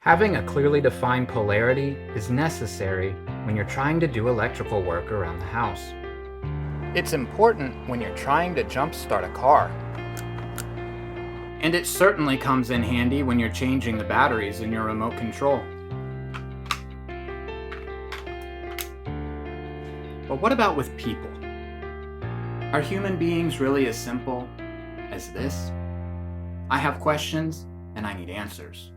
Having a clearly defined polarity is necessary when you're trying to do electrical work around the house. It's important when you're trying to jumpstart a car. And it certainly comes in handy when you're changing the batteries in your remote control. But what about with people? Are human beings really as simple as this? I have questions and I need answers.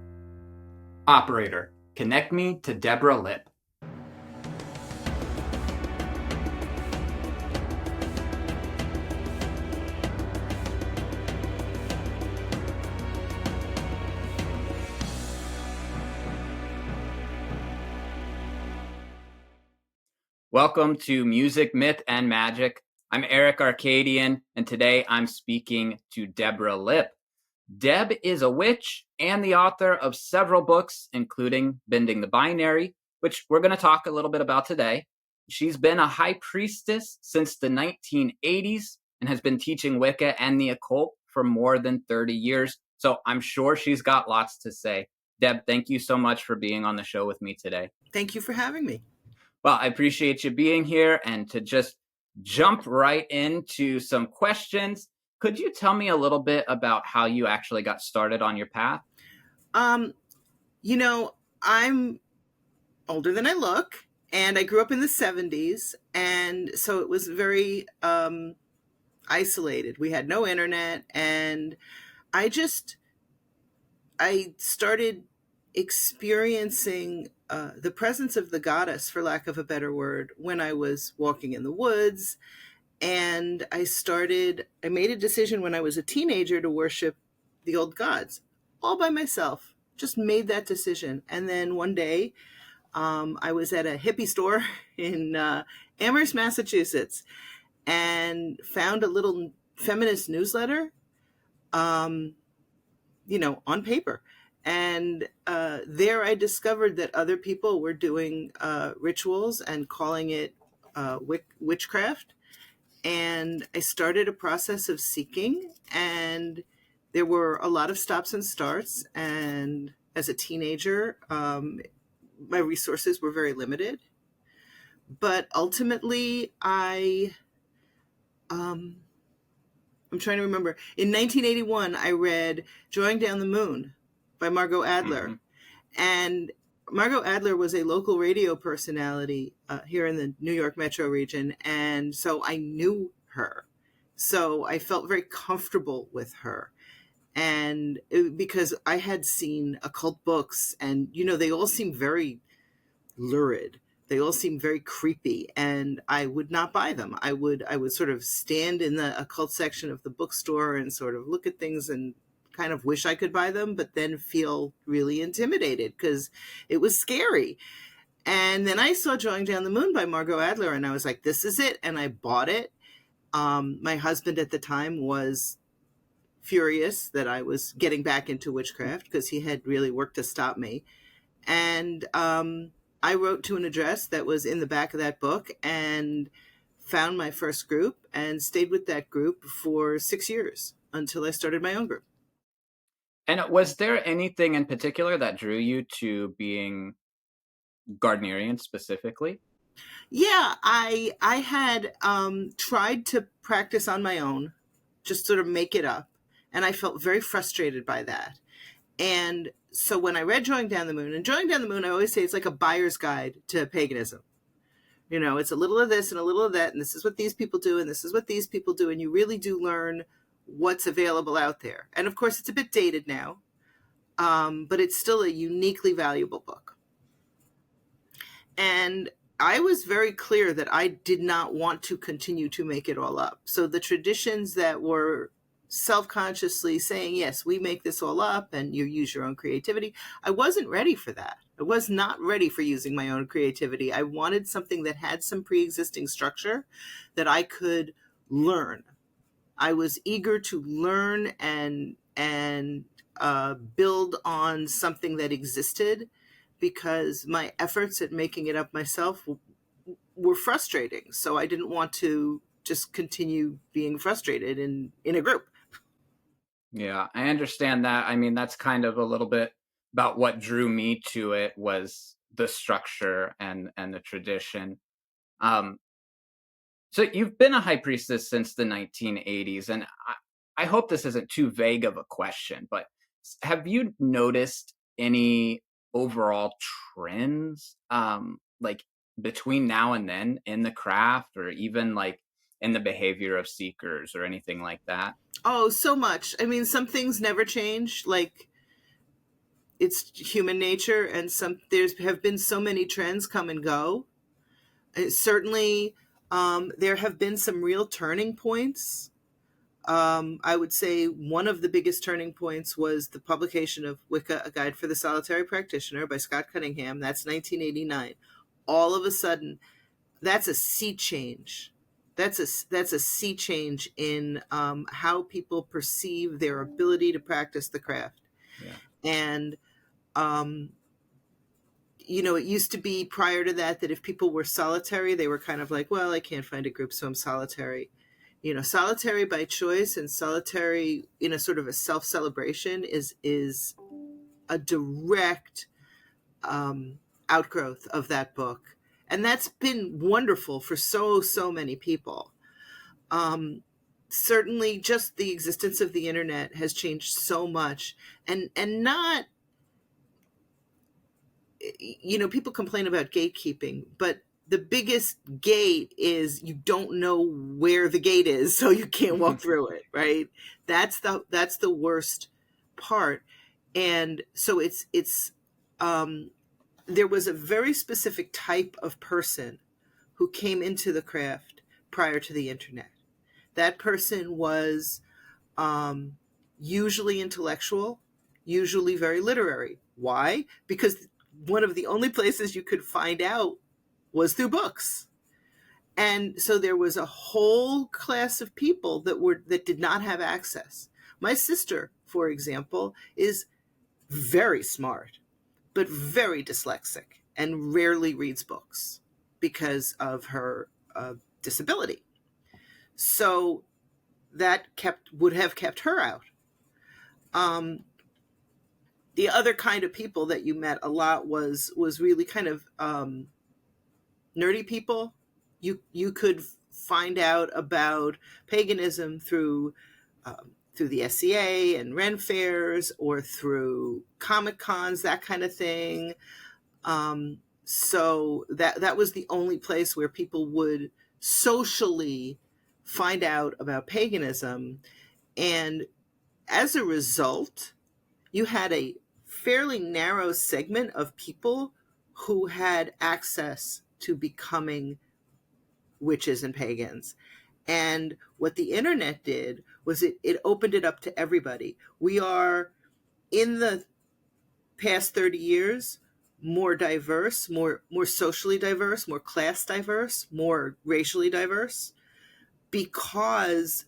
Operator, connect me to Deborah Lipp. Welcome to Music, Myth, and Magic. I'm Eric Arcadian, and today I'm speaking to Deborah Lipp. Deb is a witch and the author of several books, including Bending the Binary, which we're going to talk a little bit about today. She's been a High Priestess since the 1980s and has been teaching Wicca and the Occult for more than 30 years. So I'm sure she's got lots to say. Deb, thank you so much for being on the show with me today. Thank you for having me. Well, I appreciate you being here, and to just jump right into some questions, could you tell me a little bit about how you actually got started on your path? I'm older than I look, and I grew up in the 70s, and so it was very isolated. We had no internet, and I started experiencing the presence of the goddess, for lack of a better word, when I was walking in the woods. And I made a decision when I was a teenager to worship the old gods all by myself, just made that decision. And then one day I was at a hippie store in Amherst, Massachusetts, and found a little feminist newsletter, on paper. And there I discovered that other people were doing rituals and calling it witchcraft. And I started a process of seeking, and there were a lot of stops and starts. And as a teenager, my resources were very limited. But ultimately, I'm trying to remember. In 1981, I read Drawing Down the Moon by Margot Adler. Mm-hmm. And Margot Adler was a local radio personality here in the New York metro region. And so I knew her. So I felt very comfortable with her. And because I had seen occult books, and, they all seem very lurid. They all seem very creepy, and I would not buy them. I would sort of stand in the occult section of the bookstore and sort of look at things and kind of wish I could buy them, but then feel really intimidated because it was scary. And then I saw Drawing Down the Moon by Margot Adler, and I was like, this is it. And I bought it. My husband at the time was furious that I was getting back into witchcraft because he had really worked to stop me. And I wrote to an address that was in the back of that book and found my first group and stayed with that group for 6 years until I started my own group. And was there anything in particular that drew you to being Gardnerian specifically? Yeah, I had tried to practice on my own, just sort of make it up. And I felt very frustrated by that. And so when I read Drawing Down the Moon, and Drawing Down the Moon, I always say it's like a buyer's guide to paganism. It's a little of this and a little of that, and this is what these people do, and this is what these people do, and you really do learn what's available out there. And of course, it's a bit dated now, but it's still a uniquely valuable book. And I was very clear that I did not want to continue to make it all up. So the traditions that were self-consciously saying, yes, we make this all up and you use your own creativity, I wasn't ready for that. I was not ready for using my own creativity. I wanted something that had some pre-existing structure that I could learn. I was eager to learn and build on something that existed, because my efforts at making it up myself were frustrating. So I didn't want to just continue being frustrated in a group. Yeah, I understand that. I mean, that's kind of a little bit about what drew me to it was the structure and the tradition. Um, so you've been a high priestess since the 1980s, and I hope this isn't too vague of a question, but have you noticed any overall trends, like between now and then in the craft, or even like in the behavior of seekers or anything like that? Oh, so much. I mean, some things never change. Like, it's human nature, and there's have been so many trends come and go. Certainly, there have been some real turning points. I would say one of the biggest turning points was the publication of Wicca, A Guide for the Solitary Practitioner by Scott Cunningham. That's 1989. All of a sudden, that's a sea change. That's a sea change in how people perceive their ability to practice the craft. Yeah. And it used to be prior to that if people were solitary, they were kind of like, well, I can't find a group, so I'm solitary. Solitary by choice and solitary in a sort of a self-celebration is a direct outgrowth of that book. And that's been wonderful for so many people. Certainly just the existence of the internet has changed so much, and not, people complain about gatekeeping, but the biggest gate is you don't know where the gate is, so you can't walk through it, right? That's the worst part. And so it's there was a very specific type of person who came into the craft prior to the internet. That person was usually intellectual, usually very literary. Why? Because one of the only places you could find out was through books. And so there was a whole class of people that did not have access. My sister, for example, is very smart, but very dyslexic and rarely reads books because of her disability. So that would have kept her out. The other kind of people that you met a lot was really kind of nerdy people. You could find out about paganism through the SCA and Ren fairs, or through Comic Cons, that kind of thing. So that was the only place where people would socially find out about paganism. And as a result, you had a fairly narrow segment of people who had access to becoming witches and pagans. And what the internet did was it opened it up to everybody. We are, in the past 30 years, more diverse, more socially diverse, more class diverse, more racially diverse, because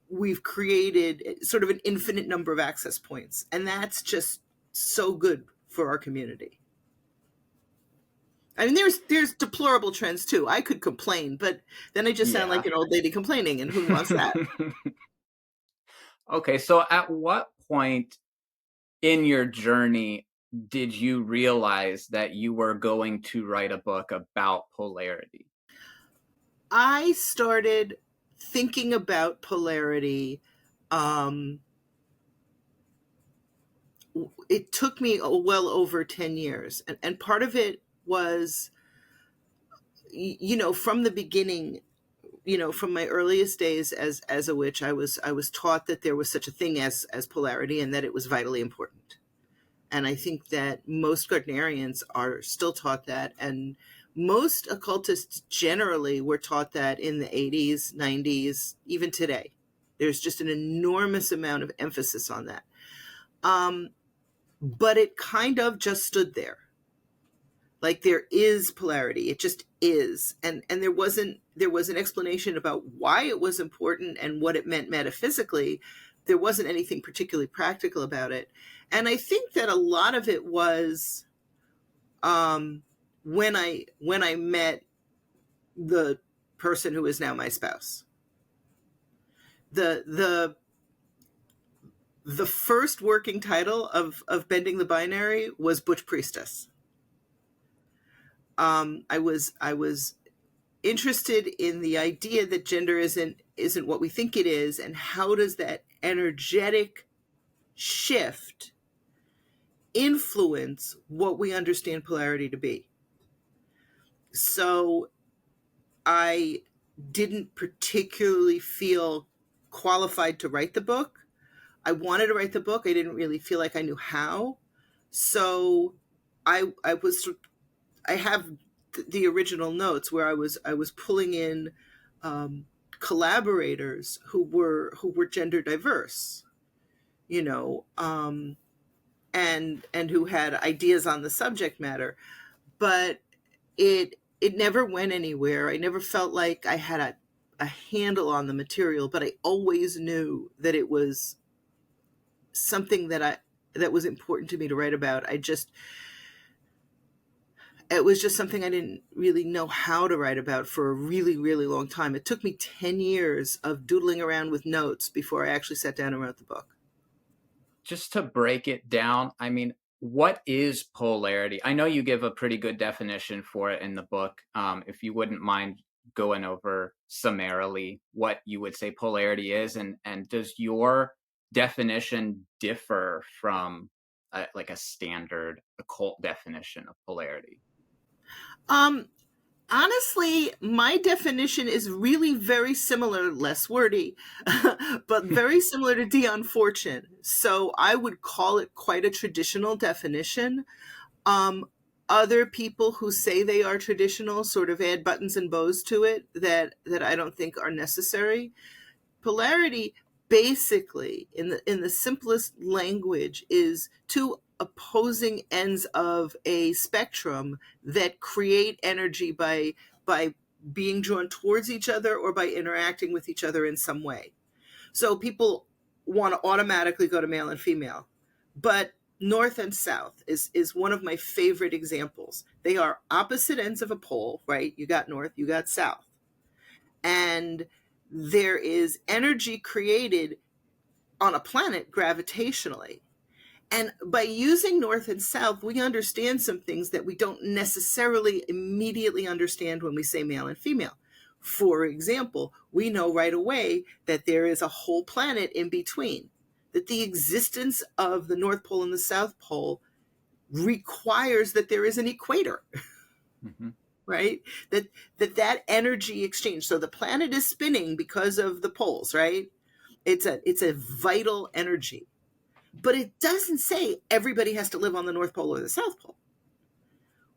we've created sort of an infinite number of access points. And that's just so good for our community. I mean, there's deplorable trends too. I could complain, but then I just sound like an old lady complaining, and who wants that? Okay, so at what point in your journey did you realize that you were going to write a book about polarity? I started thinking about polarity. It took me well over 10 years. And part of it was, from the beginning, from my earliest days as a witch, I was taught that there was such a thing as polarity, and that it was vitally important. And I think that most Gardnerians are still taught that, and most occultists generally were taught that in the 80s, 90s, even today. There's just an enormous amount of emphasis on that. But it kind of just stood there. Like, there is polarity. It just is. And there was an explanation about why it was important and what it meant metaphysically. There wasn't anything particularly practical about it. And I think that a lot of it was when I met the person who is now my spouse. The the first working title of Bending the Binary was Butch Priestess. I was interested in the idea that gender isn't what we think it is, and how does that energetic shift influence what we understand polarity to be. So I didn't particularly feel qualified to write the book. I wanted to write the book. I didn't really feel like I knew how. So I have the original notes where I was pulling in collaborators who were gender diverse, you know, and who had ideas on the subject matter, but it never went anywhere. I never felt like I had a handle on the material, but I always knew that it was something that was important to me to write about. It was just something I didn't really know how to write about for a really, really long time. It took me 10 years of doodling around with notes before I actually sat down and wrote the book. Just to break it down, I mean, what is polarity? I know you give a pretty good definition for it in the book. If you wouldn't mind going over summarily what you would say polarity is, and does your definition differ from like a standard occult definition of polarity? Honestly, my definition is really very similar, less wordy, but very similar to Dion Fortune. So I would call it quite a traditional definition. Other people who say they are traditional sort of add buttons and bows to it that I don't think are necessary. Polarity, basically, in the simplest language, is two opposing ends of a spectrum that create energy by being drawn towards each other or by interacting with each other in some way. So people want to automatically go to male and female, but north and south is one of my favorite examples. They are opposite ends of a pole, right? You got north, you got south. And there is energy created on a planet gravitationally. And by using north and south, we understand some things that we don't necessarily immediately understand when we say male and female. For example, we know right away that there is a whole planet in between, that the existence of the North Pole and the South Pole requires that there is an equator. Mm-hmm. Right? That energy exchange. So the planet is spinning because of the poles, right? It's a vital energy. But it doesn't say everybody has to live on the North Pole or the South Pole.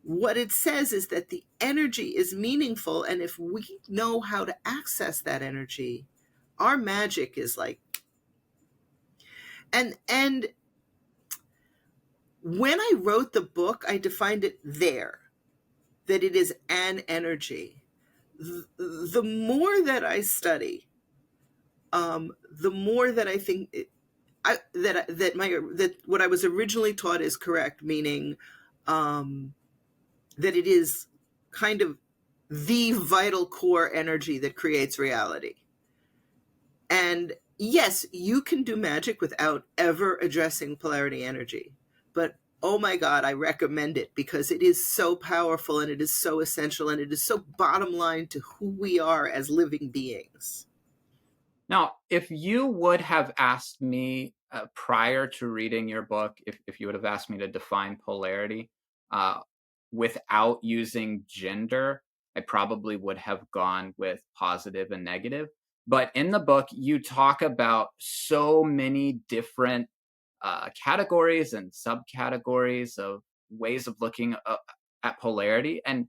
What it says is that the energy is meaningful, and if we know how to access that energy, our magic is like... And when I wrote the book, I defined it there, that it is an energy. The more that I study, the more that I think that what I was originally taught is correct, meaning that it is kind of the vital core energy that creates reality. And yes, you can do magic without ever addressing polarity energy, but oh my God, I recommend it because it is so powerful and it is so essential and it is so bottom line to who we are as living beings. Now, if you would have asked me prior to reading your book, if you would have asked me to define polarity without using gender, I probably would have gone with positive and negative. But in the book, you talk about so many different categories and subcategories of ways of looking at polarity. And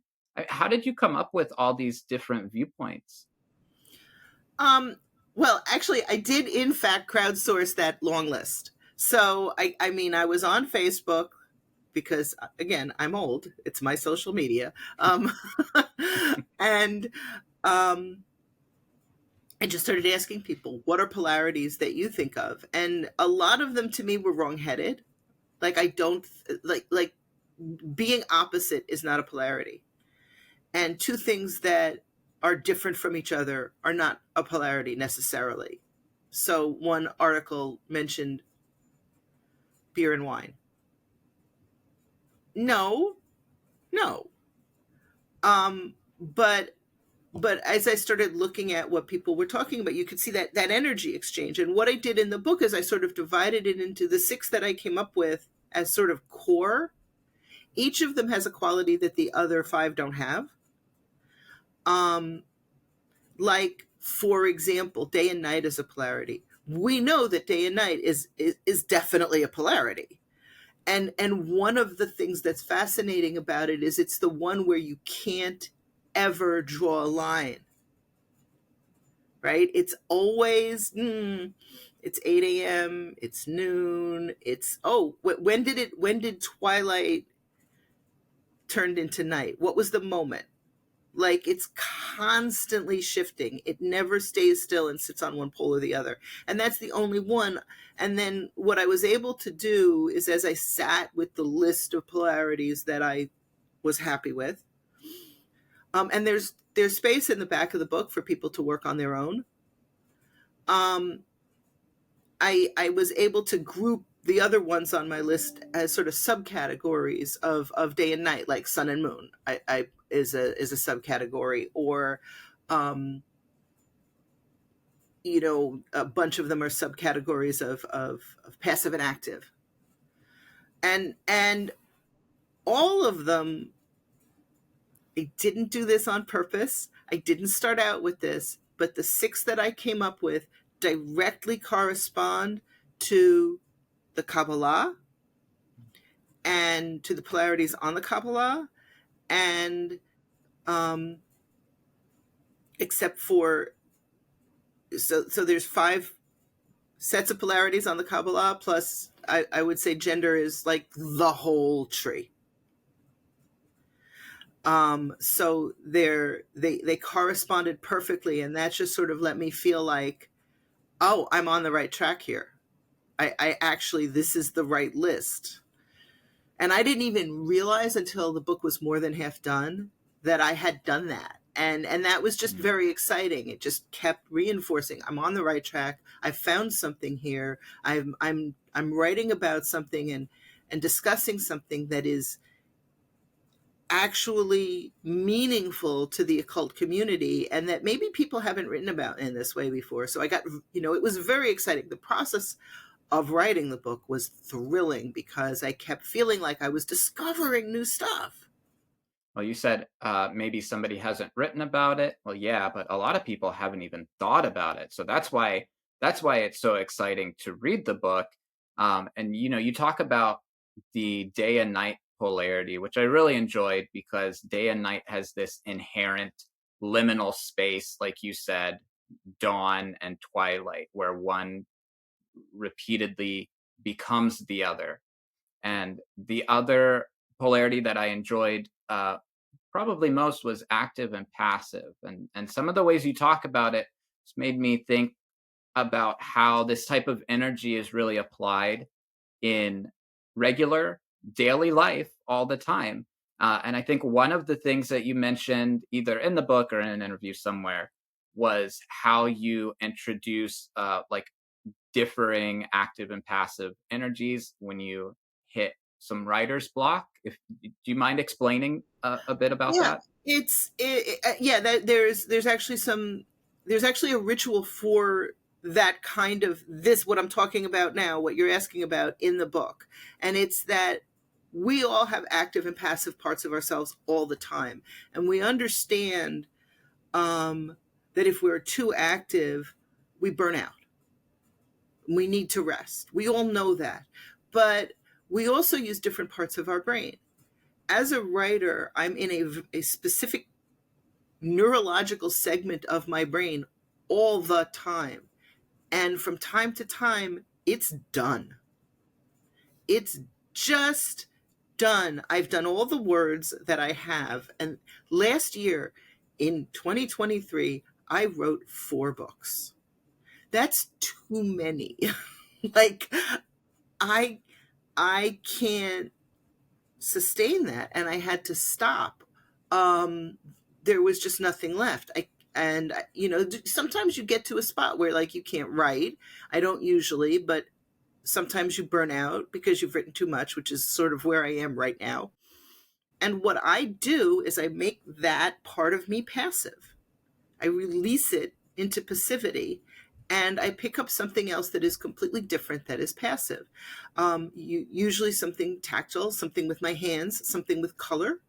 how did you come up with all these different viewpoints? Well, actually, I did, in fact, crowdsource that long list. So, I mean, I was on Facebook because, again, I'm old. It's my social media. And I just started asking people, what are polarities that you think of? And a lot of them to me were wrongheaded. Like, I don't, like being opposite is not a polarity. And two things that are different from each other are not a polarity necessarily. So one article mentioned beer and wine. No. But as I started looking at what people were talking about, you could see that energy exchange. And what I did in the book is I sort of divided it into the 6 that I came up with as sort of core. Each of them has a quality that the other 5 don't have. Like, for example, day and night is a polarity. We know that day and night is definitely a polarity. And one of the things that's fascinating about it is it's the one where you can't ever draw a line, right? It's always, it's 8 a.m., it's noon, it's, when did twilight turned into night? What was the moment? Like, it's constantly shifting. It never stays still and sits on one pole or the other. And that's the only one. And then what I was able to do is, as I sat with the list of polarities that I was happy with, and there's space in the back of the book for people to work on their own. I was able to group the other ones on my list as sort of subcategories of day and night, like sun and moon. I is a subcategory, or a bunch of them are subcategories of passive and active, and all of them. I didn't do this on purpose. I didn't start out with this, but the 6 that I came up with directly correspond to the Qabalah and to the polarities on the Qabalah, and except for, so there's 5 sets of polarities on the Qabalah, plus I would say gender is like the whole tree. So they corresponded perfectly, and that just sort of let me feel like, oh, I'm on the right track here. I actually, this is the right list. And I didn't even realize until the book was more than half done that I had done that. And that was just very exciting. It just kept reinforcing, I'm on the right track. I found something here. I'm writing about something and discussing something that is actually meaningful to the occult community, and that maybe people haven't written about in this way before. So I got, it was very exciting. The process of writing the book was thrilling because I kept feeling like I was discovering new stuff. Well, you said maybe somebody hasn't written about it. Well, yeah, but a lot of people haven't even thought about it. So that's why it's so exciting to read the book. And you talk about the day and night polarity, which I really enjoyed, because day and night has this inherent liminal space, like you said, dawn and twilight, where one repeatedly becomes the other. And the other polarity that I enjoyed probably most was active and passive. And some of the ways you talk about it made me think about how this type of energy is really applied in regular daily life all the time. And I think one of the things that you mentioned, either in the book or in an interview somewhere, was how you introduce like differing active and passive energies when you hit some writer's block. Do you mind explaining a bit about that? There's actually a ritual for that kind of what I'm talking about now, what you're asking about, in the book. And it's that we all have active and passive parts of ourselves all the time. And we understand that if we're too active, we burn out. We need to rest. We all know that. But we also use different parts of our brain. As a writer, I'm in a specific neurological segment of my brain all the time. And from time to time, it's done. It's just done. I've done all the words that I have. And last year, in 2023, I wrote 4 books. That's too many. Like, I can't sustain that, and I had to stop. There was just nothing left. Sometimes you get to a spot where, like, you can't write. I don't usually, but Sometimes you burn out because you've written too much, which is sort of where I am right now. And what I do is I make that part of me passive. I release it into passivity, and I pick up something else that is completely different, that is passive. Usually something tactile, something with my hands, something with color.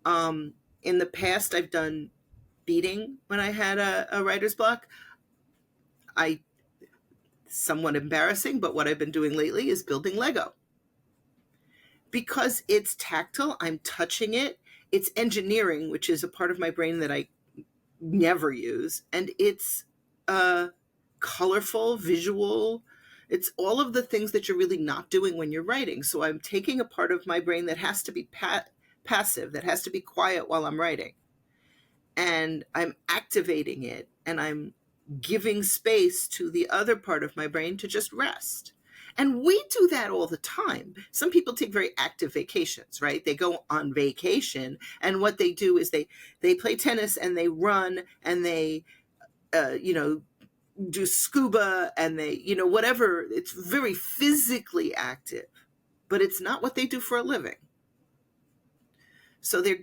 In the past, I've done beading when I had a writer's block. Somewhat embarrassing, but what I've been doing lately is building Lego. Because it's tactile, I'm touching it. It's engineering, which is a part of my brain that I never use. And it's colorful, visual. It's all of the things that you're really not doing when you're writing. So I'm taking a part of my brain that has to be passive, that has to be quiet while I'm writing. And I'm activating it, and I'm giving space to the other part of my brain to just rest. And we do that all the time. Some people take very active vacations, right? They go on vacation, and what they do is they play tennis and they run and they, do scuba and they, whatever. It's very physically active, but it's not what they do for a living. So they're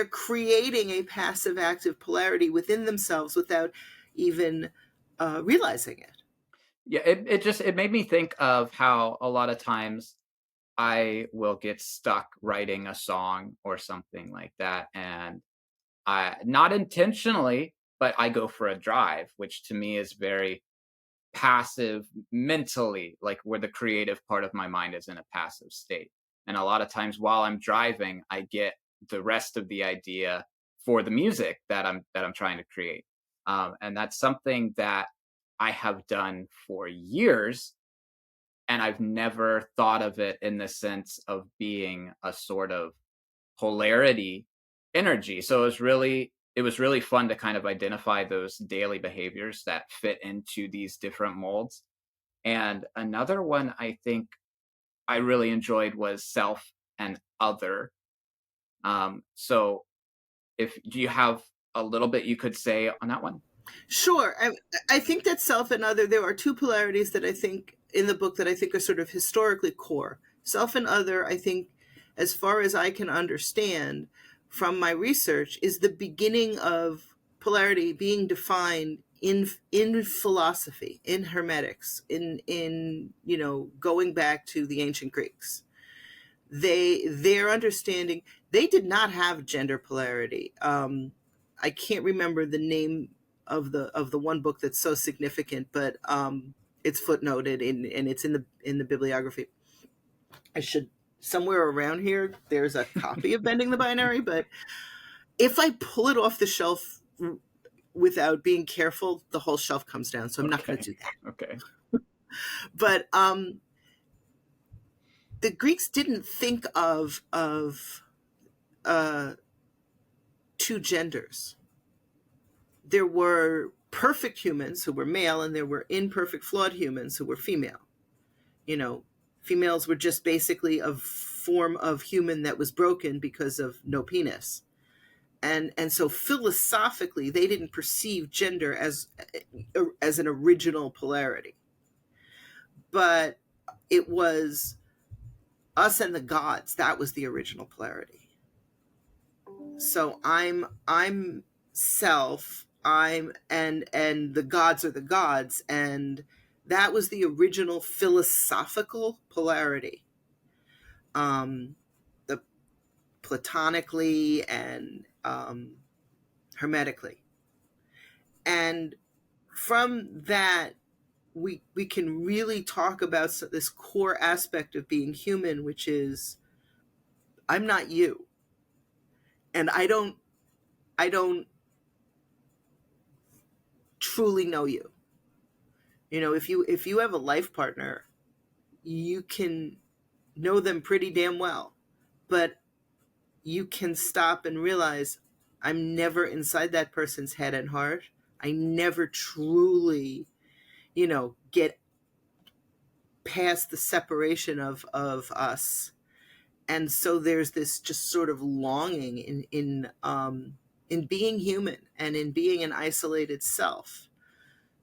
creating a passive active polarity within themselves without even realizing it. Yeah, it made me think of how a lot of times I will get stuck writing a song or something like that, and I, not intentionally, but I go for a drive, which to me is very passive mentally, like where the creative part of my mind is in a passive state. And a lot of times while I'm driving, I get the rest of the idea for the music that I'm trying to create. And that's something that I have done for years, and I've never thought of it in the sense of being a sort of polarity energy. So it was really fun to kind of identify those daily behaviors that fit into these different molds. And another one I think I really enjoyed was self and other. So do you have a little bit you could say on that one? Sure. I think that self and other, there are two polarities that I think in the book that I think are sort of historically core. Self and other, I think, as far as I can understand from my research, is the beginning of polarity being defined in philosophy, in hermetics, in going back to the ancient Greeks. Their understanding, they did not have gender polarity. I can't remember the name of the one book that's so significant, but it's footnoted and it's in the bibliography. I should, somewhere around here there's a copy of Bending the Binary, but if I pull it off the shelf without being careful, the whole shelf comes down. So I'm not going to do that. Okay. But the Greeks didn't think of two genders. There were perfect humans who were male, and there were imperfect, flawed humans who were female. Females were just basically a form of human that was broken because of no penis. And so philosophically, they didn't perceive gender as an original polarity. But it was us and the gods. That was the original polarity. So I'm self, and the gods are the gods, and that was the original philosophical polarity. The platonically and hermetically. And from that, we can really talk about this core aspect of being human, which is, I'm not you. And I don't truly know you. If you have a life partner, you can know them pretty damn well, but you can stop and realize, I'm never inside that person's head and heart. I never truly, get past the separation of us. And so there's this just sort of longing in being human and in being an isolated self.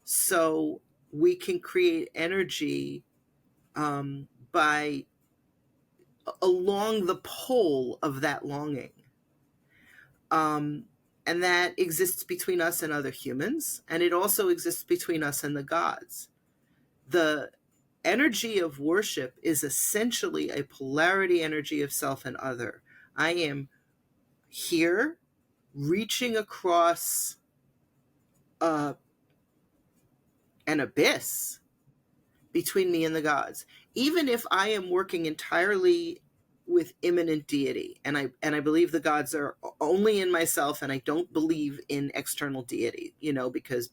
So we can create energy by along the pole of that longing. And that exists between us and other humans, and it also exists between us and the gods. The energy of worship is essentially a polarity energy of self and other. I am here reaching across an abyss between me and the gods, even if I am working entirely with immanent deity, and I believe the gods are only in myself, and I don't believe in external deity, because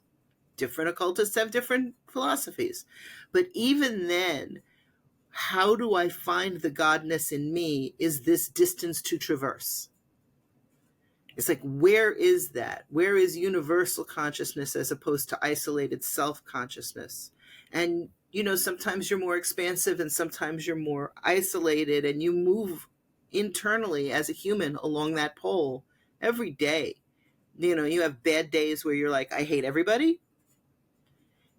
different occultists have different philosophies. But even then, how do I find the godness in me is this distance to traverse. It's like, where is that? Where is universal consciousness as opposed to isolated self-consciousness? And, sometimes you're more expansive and sometimes you're more isolated, and you move internally as a human along that pole every day. You have bad days where you're like, I hate everybody.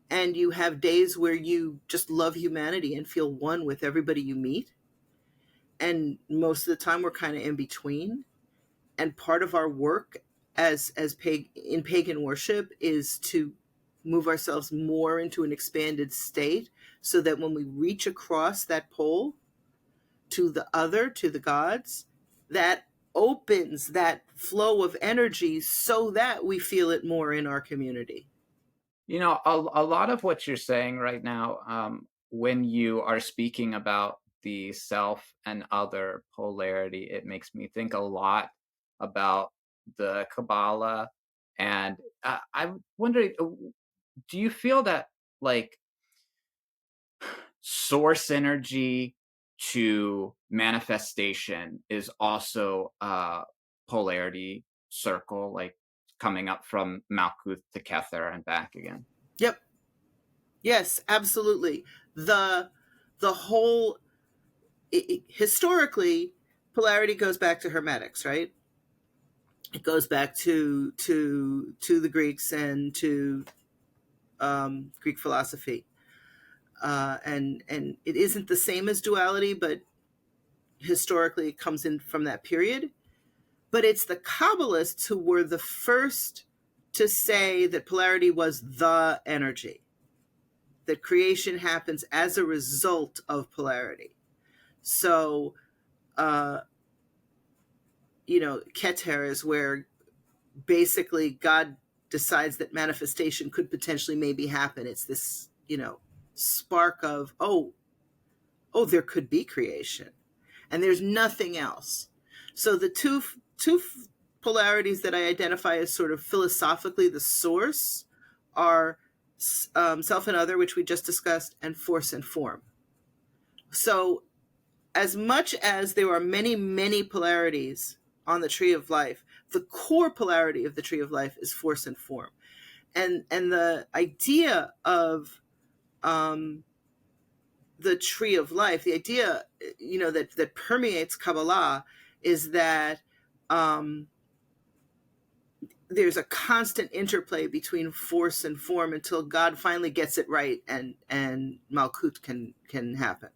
And you have days where you just love humanity and feel one with everybody you meet. And most of the time we're kind of in between. And part of our work in pagan worship is to move ourselves more into an expanded state, so that when we reach across that pole to the other, to the gods, that opens that flow of energy so that we feel it more in our community. A lot of what you're saying right now, when you are speaking about the self and other polarity, it makes me think a lot about the Qabalah. And I'm wondering, do you feel that like source energy to manifestation is also a polarity circle, like coming up from Malkuth to Kether and back again? Yep. Yes, absolutely. The whole, historically, polarity goes back to Hermetics, right? It goes back to the Greeks and to Greek philosophy, and it isn't the same as duality, but historically it comes in from that period. But it's the Kabbalists who were the first to say that polarity was the energy, that creation happens as a result of polarity. So, Keter is where basically God decides that manifestation could potentially maybe happen. It's this, spark of, oh, there could be creation, and there's nothing else. So the two polarities that I identify as sort of philosophically the source are self and other, which we just discussed, and force and form. So as much as there are many, many polarities on the tree of life, the core polarity of the tree of life is force and form. And the idea of the tree of life, the idea, that permeates Kabbalah is that there's a constant interplay between force and form until God finally gets it right and Malkut can happen.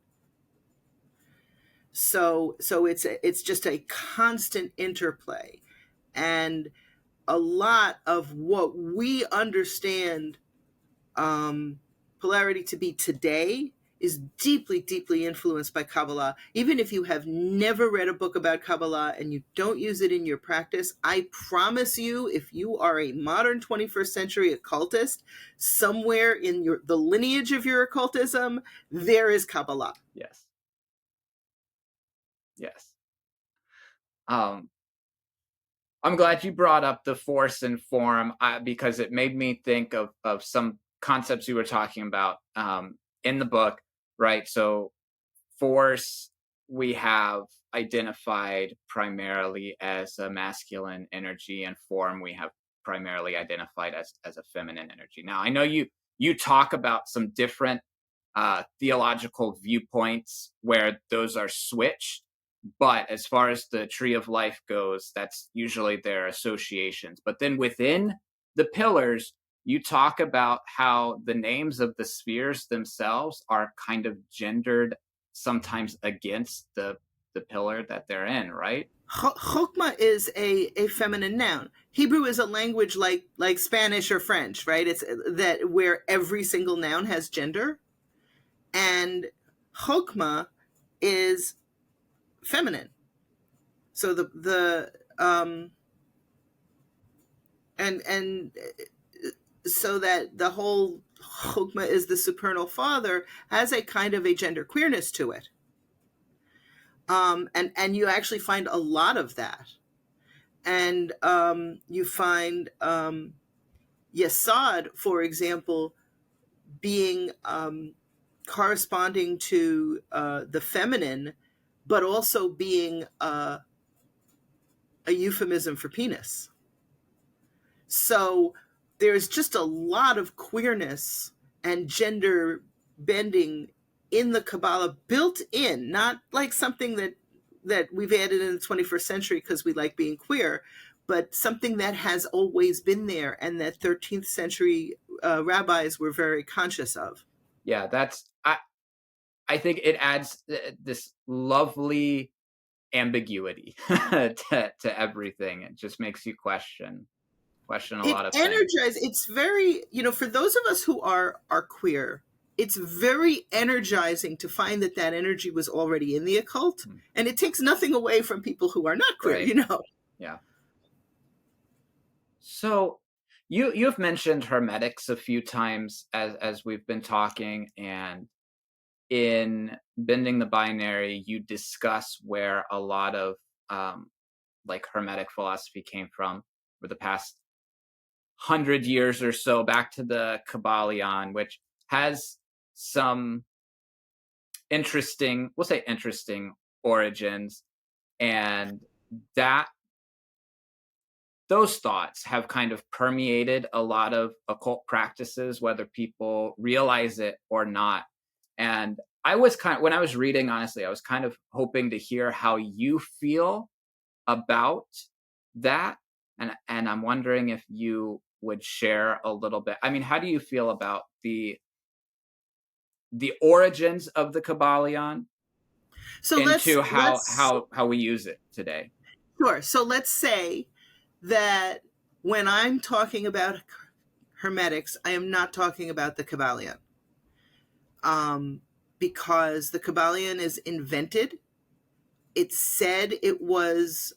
So it's just a constant interplay, and a lot of what we understand polarity to be today is deeply, deeply influenced by Kabbalah. Even if you have never read a book about Kabbalah and you don't use it in your practice, I promise you, if you are a modern 21st century occultist, somewhere in the lineage of your occultism, there is Kabbalah. Yes. I'm glad you brought up the force and form, because it made me think of some concepts you were talking about in the book, right? So force, we have identified primarily as a masculine energy, and form we have primarily identified as a feminine energy. Now, I know you talk about some different theological viewpoints where those are switched, but as far as the tree of life goes, that's usually their associations. But then within the pillars, you talk about how the names of the spheres themselves are kind of gendered sometimes against the pillar that they're in, right? Chokmah is a feminine noun. Hebrew is a language like Spanish or French, right? It's that where every single noun has gender, and Chokmah is feminine. So and so that the whole Chokmah is the supernal father has a kind of a gender queerness to it. And you actually find a lot of that. And you find Yesod, for example, being corresponding to the feminine, but also being a euphemism for penis. So there's just a lot of queerness and gender bending in the Kabbalah, built in, not like something that we've added in the 21st century because we like being queer, but something that has always been there and that 13th century rabbis were very conscious of. Yeah, I think it adds this lovely ambiguity to everything. It just makes you question a lot of things. It's very, for those of us who are queer, it's very energizing to find that energy was already in the occult, and it takes nothing away from people who are not queer, right. Yeah. So you've mentioned hermetics a few times as we've been talking, and in Bending the Binary, you discuss where a lot of like hermetic philosophy came from for the past 100 years or so, back to the Kybalion, which has some interesting origins, and that those thoughts have kind of permeated a lot of occult practices, whether people realize it or not. And I was when I was reading, honestly, I was kind of hoping to hear how you feel about that. And I'm wondering if you would share a little bit. I mean, how do you feel about the origins of the Kybalion into how we use it today? Sure. So let's say that when I'm talking about hermetics, I am not talking about the Kybalion. Because the Kybalion is invented. It's said it was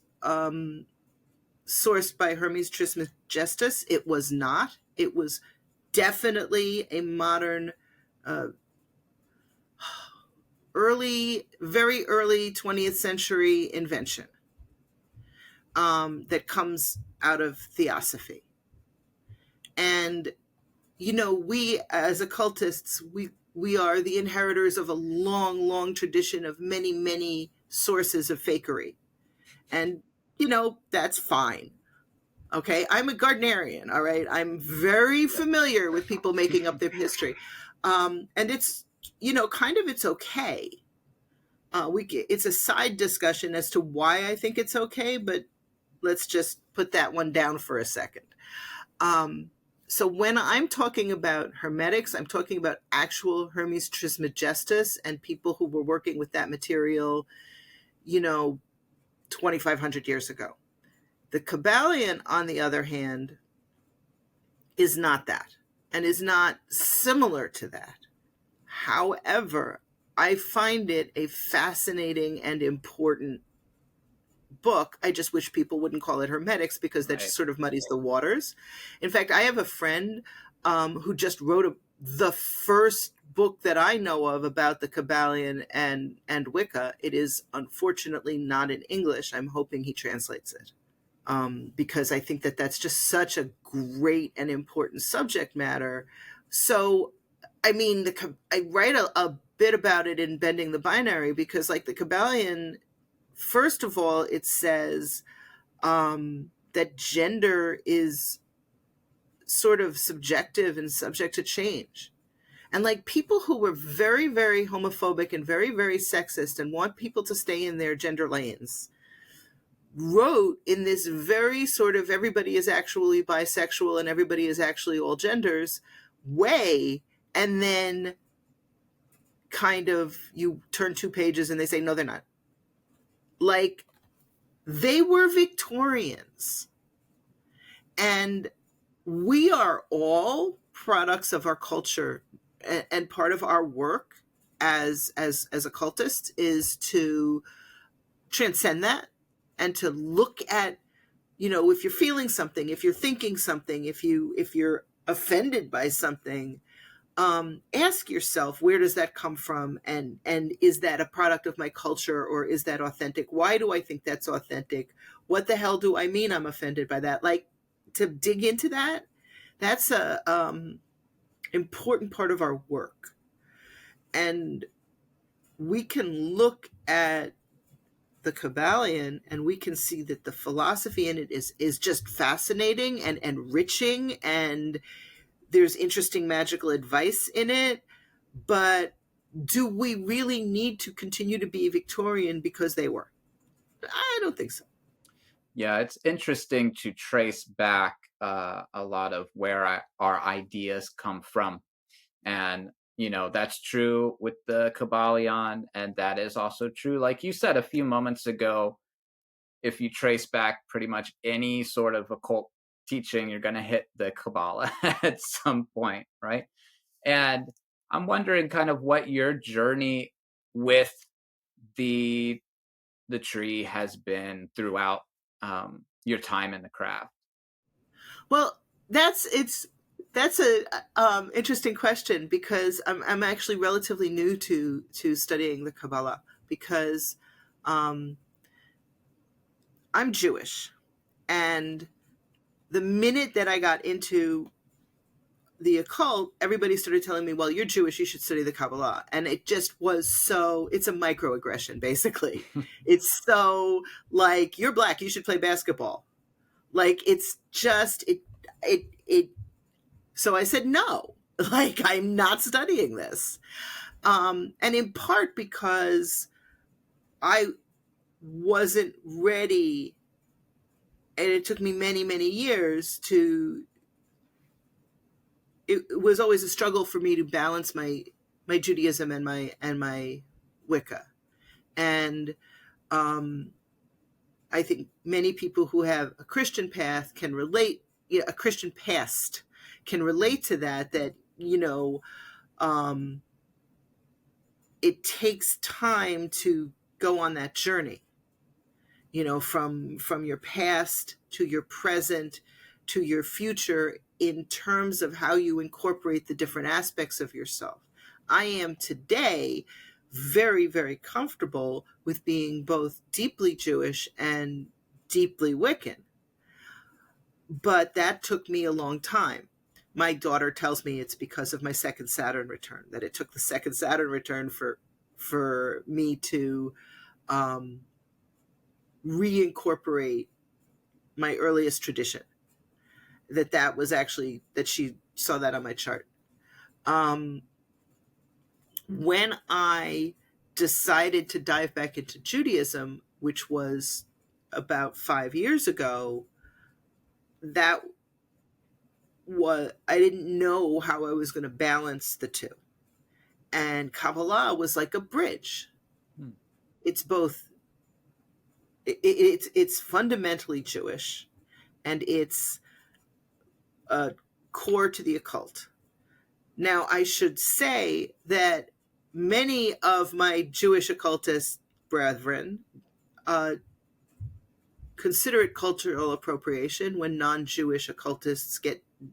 sourced by Hermes Trismegistus. It was not. It was definitely a modern, very early 20th century invention that comes out of theosophy. And, we as occultists, we are the inheritors of a long, long tradition of many, many sources of fakery. And, that's fine. Okay. I'm a Gardnerian. All right. I'm very familiar with people making up their history. And it's, it's okay. It's a side discussion as to why I think it's okay, but let's just put that one down for a second. So when I'm talking about hermetics, I'm talking about actual Hermes Trismegistus and people who were working with that material, 2,500 years ago. The Kybalion, on the other hand, is not that and is not similar to that. However, I find it a fascinating and important book. I just wish people wouldn't call it hermetics because that just sort of muddies the waters. In fact, I have a friend who just wrote the first book that I know of about the Kybalion and Wicca. It is unfortunately not in English. I'm hoping he translates it because I think that's just such a great and important subject matter. So, I mean, I write a bit about it in Bending the Binary because, like, the Kybalion, first of all, it says that gender is sort of subjective and subject to change. And like people who were very, very homophobic and very, very sexist and want people to stay in their gender lanes wrote in this very sort of everybody is actually bisexual and everybody is actually all genders way, and then kind of you turn 2 pages and they say, no, they're not. Like, they were Victorians. And we are all products of our culture, and part of our work as occultists is to transcend that and to look at, if you're feeling something, if you're thinking something, if you're offended by something, ask yourself, where does that come from? And is that a product of my culture, or is that authentic? Why do I think that's authentic? What the hell do I mean I'm offended by that? Like, to dig into that, that's a important part of our work. And we can look at the Kybalion and we can see that the philosophy in it is just fascinating and enriching, and there's interesting magical advice in it. But do we really need to continue to be Victorian because they were? I don't think so. Yeah, it's interesting to trace back a lot of where our ideas come from. And, that's true with the Kybalion. And that is also true, like you said a few moments ago, if you trace back pretty much any sort of occult teaching, you're going to hit the Qabalah at some point, right? And I'm wondering kind of what your journey with the tree has been throughout your time in the craft. Well, that's a interesting question, because I'm actually relatively new to studying the Qabalah, because I'm Jewish, and the minute that I got into the occult, everybody started telling me, well, you're Jewish, you should study the Kabbalah. And it just was it's a microaggression, basically. It's so like, you're black, you should play basketball. Like, it's just, so I said, no, like, I'm not studying this. And in part because I wasn't ready, and it took me many, many years it was always a struggle for me to balance my Judaism and my Wicca. And I think many people who have a Christian path can relate, a Christian past can relate to that, it takes time to go on that journey, from your past to your present to your future, in terms of how you incorporate the different aspects of yourself. I am today very, very comfortable with being both deeply Jewish and deeply Wiccan. But that took me a long time. My daughter tells me it's because of my second Saturn return, that it took the second Saturn return for me to reincorporate my earliest tradition. That was actually, that she saw that on my chart. When I decided to dive back into Judaism, which was about 5 years ago, I didn't know how I was going to balance the two. And Kabbalah was like a bridge. It's both, it's fundamentally Jewish, and it's core to the occult. Now, I should say that many of my Jewish occultist brethren consider it cultural appropriation when non-Jewish occultists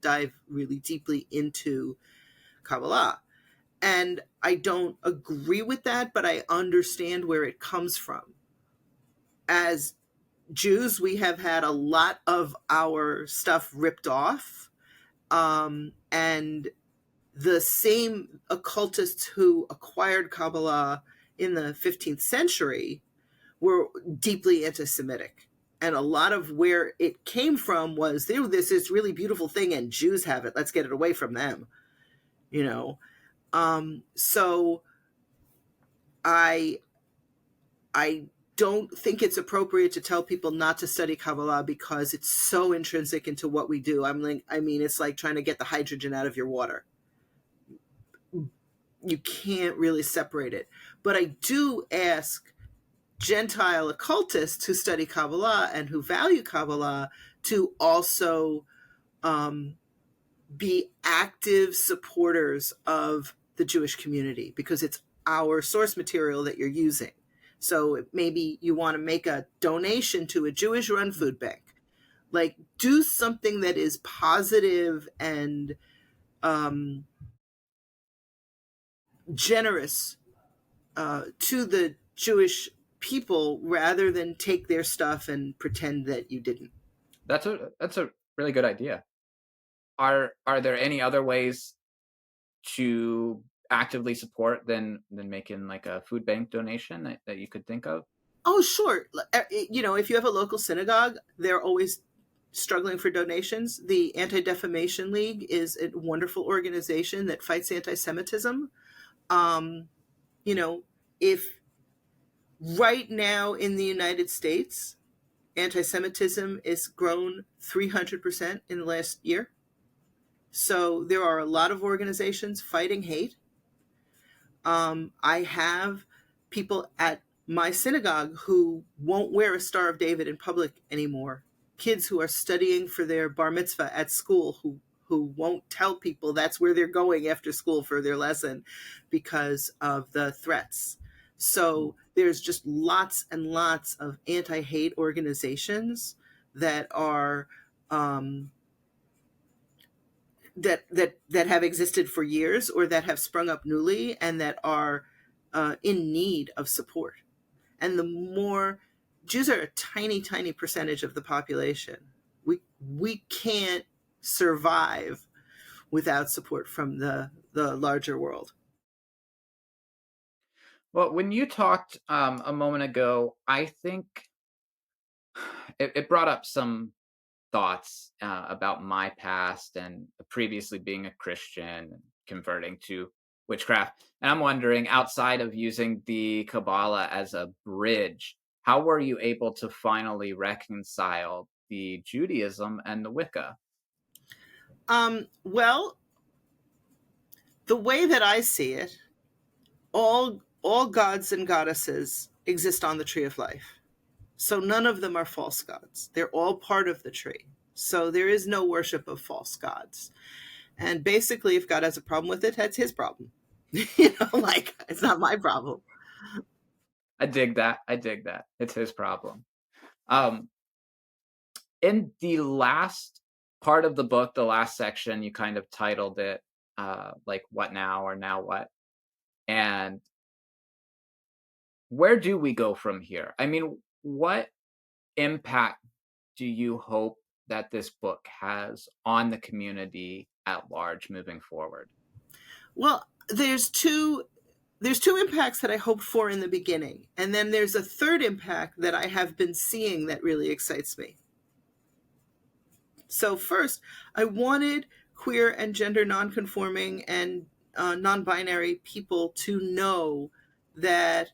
dive really deeply into Kabbalah. And I don't agree with that, but I understand where it comes from. As Jews, we have had a lot of our stuff ripped off, and the same occultists who acquired Kabbalah in the 15th century were deeply anti-Semitic. And a lot of where it came from was, this is really beautiful thing and Jews have it, let's get it away from them. So I don't think it's appropriate to tell people not to study Kabbalah because it's so intrinsic into what we do. It's like trying to get the hydrogen out of your water. You can't really separate it. But I do ask Gentile occultists who study Kabbalah and who value Kabbalah to also be active supporters of the Jewish community, because it's our source material that you're using. So maybe you want to make a donation to a Jewish-run food bank. Like, do something that is positive and generous to the Jewish people, rather than take their stuff and pretend that you didn't. That's a really good idea. Are there any other ways to actively support than making like a food bank donation that you could think of? Oh, sure. If you have a local synagogue, they're always struggling for donations. The Anti-Defamation League is a wonderful organization that fights anti-Semitism. If right now in the United States, anti-Semitism is grown 300% in the last year. So there are a lot of organizations fighting hate. I have people at my synagogue who won't wear a Star of David in public anymore. Kids who are studying for their bar mitzvah at school who won't tell people that's where they're going after school for their lesson because of the threats. So there's just lots and lots of anti-hate organizations that are that have existed for years or that have sprung up newly and that are in need of support. And the more Jews are a tiny, tiny percentage of the population. We can't survive without support from the larger world. Well, when you talked a moment ago, I think it brought up some thoughts about my past and previously being a Christian and converting to witchcraft. And I'm wondering, outside of using the Kabbalah as a bridge, how were you able to finally reconcile the Judaism and the Wicca? Well, the way that I see it, all gods and goddesses exist on the tree of life. So none of them are false gods. They're all part of the tree. So there is no worship of false gods. And basically, if God has a problem with it, that's his problem. It's not my problem. I dig that. It's his problem. In the last part of the book, the last section, you kind of titled it like "What Now" or "Now What?" And where do we go from here? I mean, what impact do you hope that this book has on the community at large moving forward? Well, there's two impacts that I hoped for in the beginning. And then there's a third impact that I have been seeing that really excites me. So first, I wanted queer and gender nonconforming and non-binary people to know that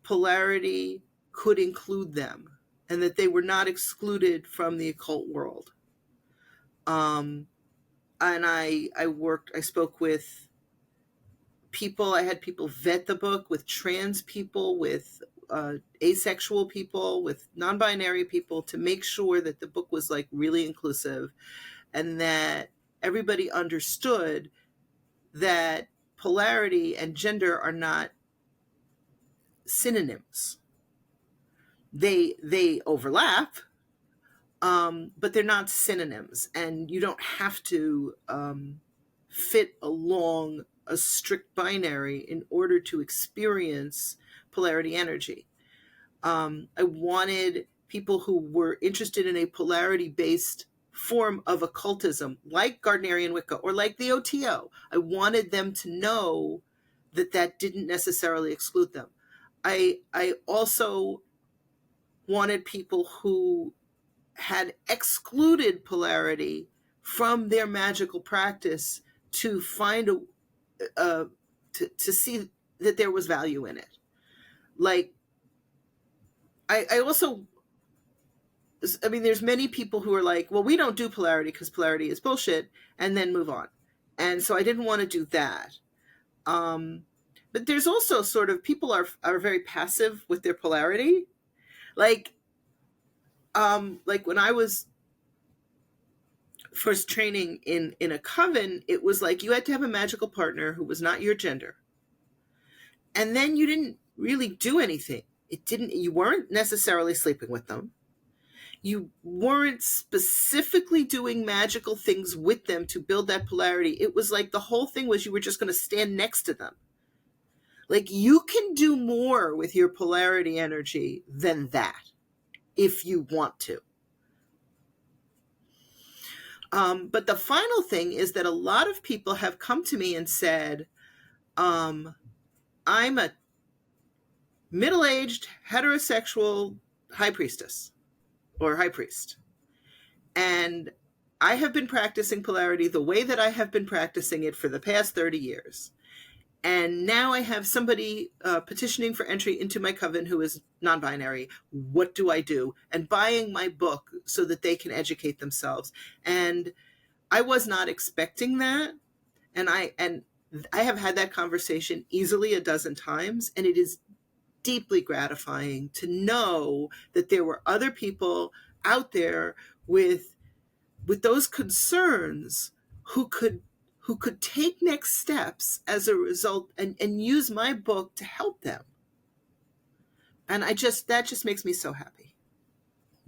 polarity could include them and that they were not excluded from the occult world. And I spoke with people. I had people vet the book with trans people, with asexual people, with non-binary people, to make sure that the book was like really inclusive and that everybody understood that polarity and gender are not synonyms. They overlap, but they're not synonyms, and you don't have to fit along a strict binary in order to experience polarity energy. I wanted people who were interested in a polarity-based form of occultism, like Gardnerian Wicca or like the OTO. I wanted them to know that didn't necessarily exclude them. I also wanted people who had excluded polarity from their magical practice to find to see that there was value in it. Like, I also, I mean, there's many people who are like, well, we don't do polarity because polarity is bullshit, and then move on. And so I didn't want to do that. But there's also sort of people are very passive with their polarity. Like when I was first training in a coven, it was like you had to have a magical partner who was not your gender. And then you didn't really do anything. You weren't necessarily sleeping with them. You weren't specifically doing magical things with them to build that polarity. It was like the whole thing was you were just going to stand next to them. Like, you can do more with your polarity energy than that if you want to. But the final thing is that a lot of people have come to me and said, I'm a middle-aged heterosexual high priestess or high priest. And I have been practicing polarity the way that I have been practicing it for the past 30 years. And now I have somebody petitioning for entry into my coven who is non-binary. What do I do? And buying my book so that they can educate themselves. And I was not expecting that. And I have had that conversation easily a dozen times. And it is deeply gratifying to know that there were other people out there with those concerns who could take next steps as a result and use my book to help them. And that just makes me so happy.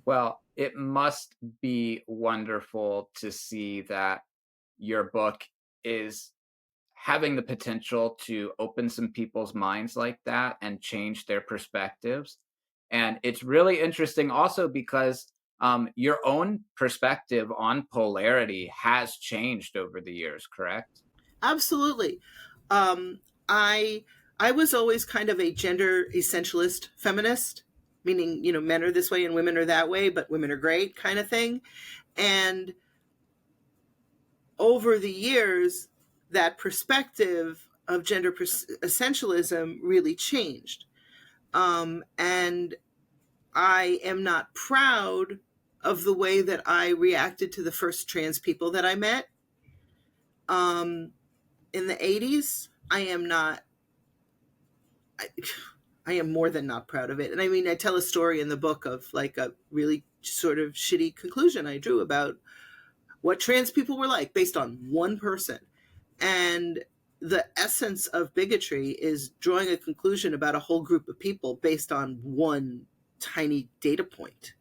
Well, it must be wonderful to see that your book is having the potential to open some people's minds like that and change their perspectives. And it's really interesting also because your own perspective on polarity has changed over the years, correct? Absolutely. I was always kind of a gender essentialist feminist, meaning, men are this way and women are that way, but women are great kind of thing. And over the years, that perspective of gender essentialism really changed. And I am not proud of the way that I reacted to the first trans people that I met. In the 80s, I am more than not proud of it. And I mean, I tell a story in the book of like a really sort of shitty conclusion I drew about what trans people were like based on one person. And the essence of bigotry is drawing a conclusion about a whole group of people based on one tiny data point.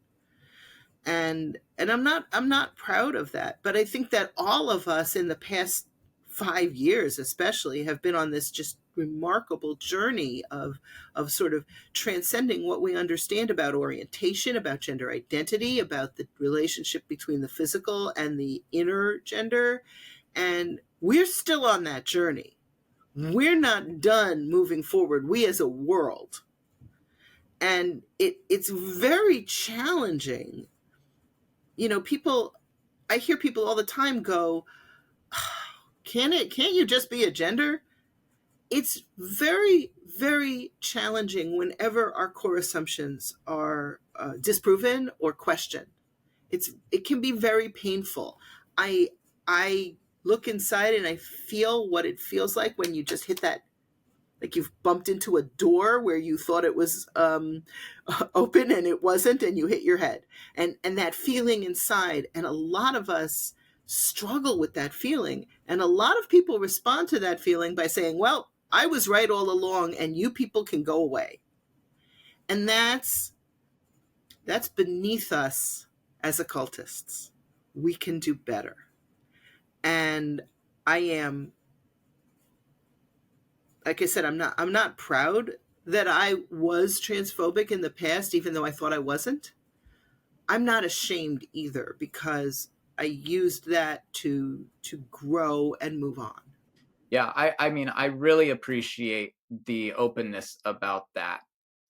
And I'm not proud of that, but I think that all of us in the past 5 years especially have been on this just remarkable journey of sort of transcending what we understand about orientation, about gender identity, about the relationship between the physical and the inner gender. And we're still on that journey. We're not done moving forward, we as a world. And it's very challenging. I hear people all the time go, can't you just be a gender? It's very, very challenging whenever our core assumptions are disproven or questioned. It can be very painful. I look inside and I feel what it feels like when you just hit that, like you've bumped into a door where you thought it was open and it wasn't, and you hit your head. And that feeling inside. And a lot of us struggle with that feeling. And a lot of people respond to that feeling by saying, well, I was right all along and you people can go away. And that's beneath us as occultists. We can do better. And I am, like I said, I'm not proud that I was transphobic in the past, even though I thought I wasn't. I'm not ashamed either, because I used that to grow and move on. Yeah, I mean, I really appreciate the openness about that.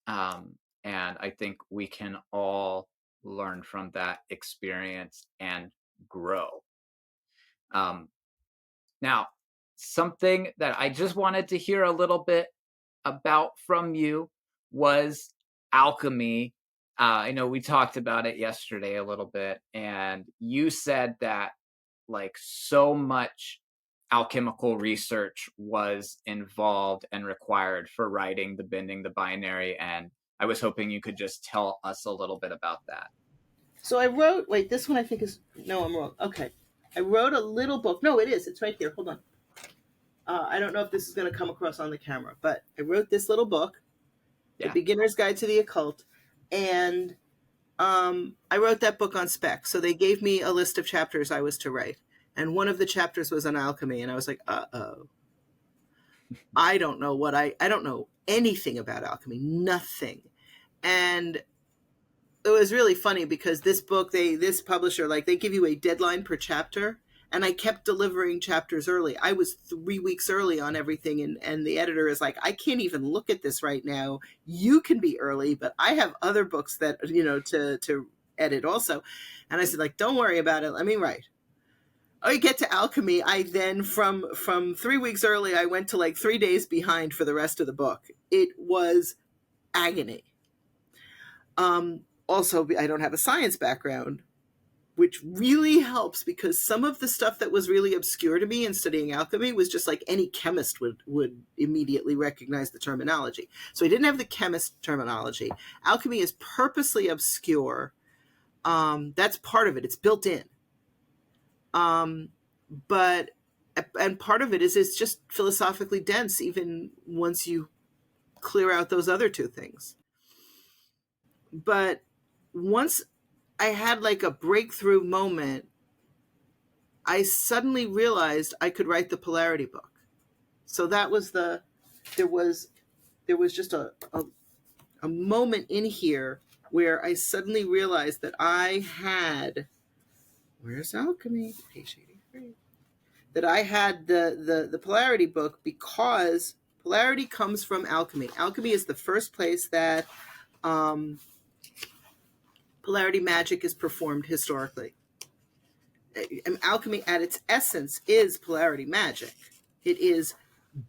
And I think we can all learn from that experience and grow. Now, something that I just wanted to hear a little bit about from you was alchemy I know we talked about it yesterday a little bit, and you said that like so much alchemical research was involved and required for writing the Bending the Binary, and I was hoping you could just tell us a little bit about that. So I wrote, wait, this one I think is, no, I'm wrong. Okay. I wrote a little book. No, it is. It's right here. Hold on. I don't know if this is going to come across on the camera, but I wrote this little book, The Beginner's Guide to the Occult, and I wrote that book on spec. So they gave me a list of chapters I was to write, and one of the chapters was on alchemy, and I was like, uh-oh. I don't know anything about alchemy, nothing. And it was really funny because this book, this publisher, like they give you a deadline per chapter, and I kept delivering chapters early. I was 3 weeks early on everything, and the editor is like, I can't even look at this right now. You can be early, but I have other books that, to edit also. And I said, like, don't worry about it. Let me write. I get to alchemy. I then, from 3 weeks early, I went to like 3 days behind for the rest of the book. It was agony. Also, I don't have a science background, which really helps because some of the stuff that was really obscure to me in studying alchemy was just like any chemist would immediately recognize the terminology. So I didn't have the chemist terminology. Alchemy is purposely obscure. That's part of it. It's built in. And part of it is it's just philosophically dense, even once you clear out those other two things. But once I had like a breakthrough moment, I suddenly realized I could write the Polarity book. So that was there was just a moment in here where I suddenly realized that I had, where's alchemy? Page 83. That I had the Polarity book because polarity comes from alchemy. Alchemy is the first place that polarity magic is performed historically. Alchemy at its essence is polarity magic. It is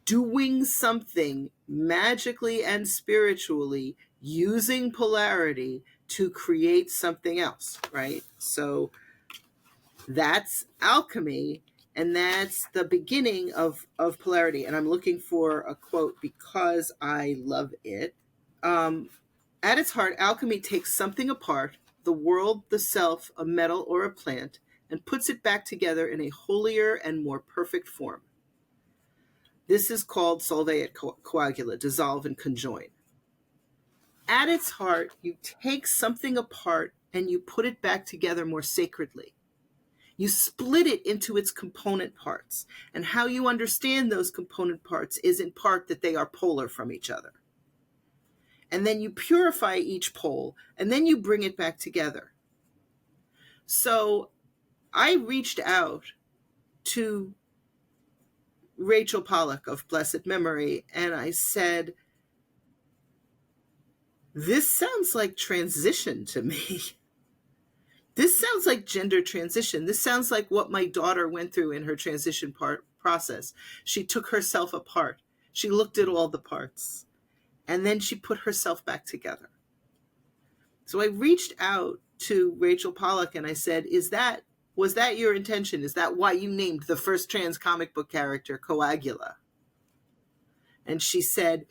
doing something magically and spiritually using polarity to create something else, right? So that's alchemy, and that's the beginning of polarity. And I'm looking for a quote because I love it. At its heart, alchemy takes something apart, the world, the self, a metal, or a plant, and puts it back together in a holier and more perfect form. This is called solve et coagula, dissolve and conjoin. At its heart, you take something apart and you put it back together more sacredly. You split it into its component parts, and how you understand those component parts is in part that they are polar from each other. And then you purify each pole, and then you bring it back together. So I reached out to Rachel Pollack of blessed memory, and I said, this sounds like transition to me. This sounds like gender transition. This sounds like what my daughter went through in her transition process. She took herself apart. She looked at all the parts. And then she put herself back together. So I reached out to Rachel Pollack and I said, was that your intention? Is that why you named the first trans comic book character Coagula? And she said,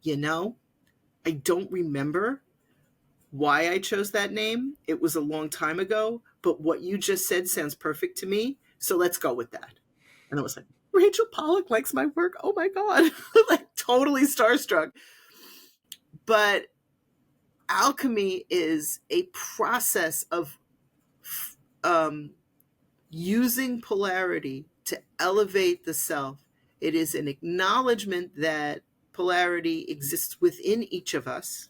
I don't remember why I chose that name. It was a long time ago, but what you just said sounds perfect to me. So let's go with that. And I was like, Rachel Pollack likes my work. Oh my God. Like totally starstruck. But alchemy is a process of using polarity to elevate the self. It is an acknowledgement that polarity exists within each of us,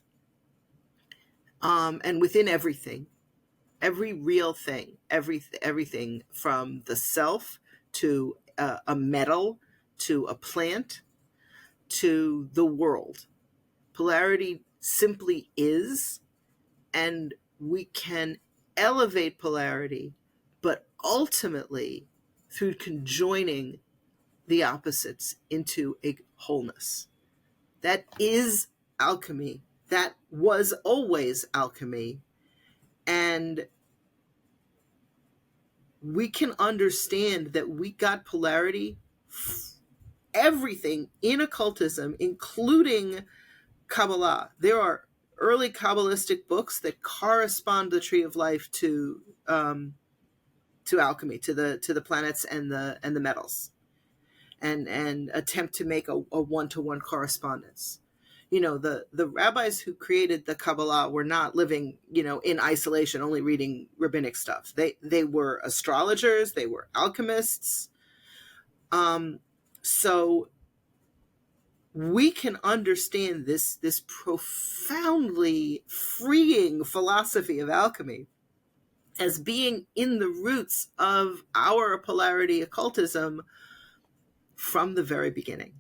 and within everything, every real thing, everything from the self to a metal to a plant to the world. Polarity simply is, and we can elevate polarity, but ultimately through conjoining the opposites into a wholeness. That is alchemy. that was always alchemy. And we can understand that we got polarity, everything in occultism, including Qabalah. There are early Kabbalistic books that correspond the tree of life to alchemy, to the planets and the metals, and attempt to make a one-to-one correspondence. The rabbis who created the Kabbalah were not living, in isolation, only reading rabbinic stuff. They were astrologers, they were alchemists. So we can understand this profoundly freeing philosophy of alchemy as being in the roots of our polarity occultism from the very beginning.